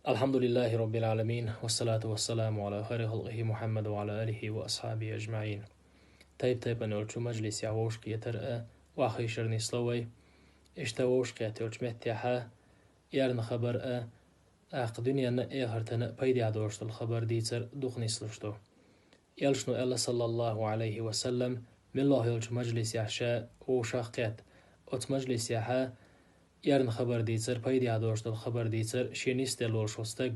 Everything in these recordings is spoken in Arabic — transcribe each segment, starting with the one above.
الحمد لله رب العالمين، والصلاة والسلام على خير خلقه محمد وعلى آله وأصحابه أجمعين. طيب أنا قلت مجلس يعوش كيتر وأخي شرني صلوي اشتوش كيتر متيحة يارن خبر دنيا نأي هرتنا بيدي عدوشت الخبر ديتر دخني سلشتو يلشنو الله صلى الله عليه وسلم من الله يلش مجلس يحشاء وشاقيت أت مجلس يحا يارن خبر ديتر بيدي عدوشت الخبر ديتر شينيست لوشوستق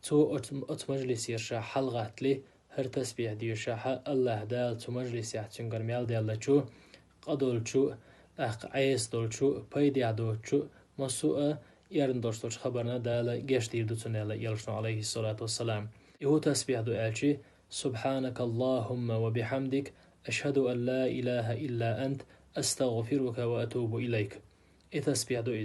تو أت مجلس يرشا حلقة لي هر تسبيح ديوشاحة الله دال تو مجلس يحتن قرميال ديال شو قدول شو عيس دول شو بيدي عدو شو مسوء يارن دوشتوش خبرنا دال جيش دير دوتنيلا يلشنو عليه الصلاة والسلام يهو تسبيح دو ألشي سبحانك اللهم وبحمدك أشهد أن لا إله إلا أنت أستغفرك وأتوب إليك تسبيح دو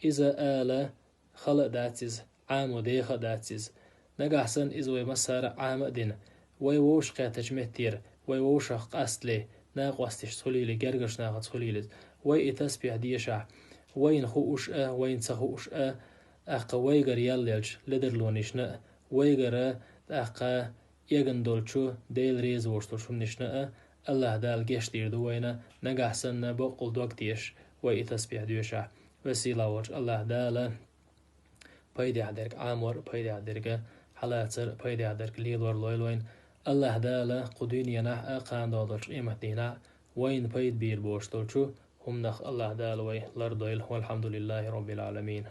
إذا آل خلق داتيز عام وديخ داتيز نجحسن إذا ومسار عام دين ويوش قاتج مهتير ويوش قاستلي ناقواستش تخليلي جرجش ناقت تخليلي وي تسبيح ديشع وين خوش وين تخوش أقوي جريال ليلش لدرلونيشنا ويجرا أقا يجندولشو ديل ريز ورستوشو نشنا الله دال جيش دير دوينا نجحسن بقول دوكتيش وي تسبيح ديشع وسيلا وجه الله دال بيدي عدرك عامور بيدي عدرك حلاتر بيدي عدرك ليلور لويلوين الله دال قدين ينح قان دادرش إيمه دينا وين بيد بير بوشتولشو هم نخ الله دال وي لردويل والحمد لله رب العالمين.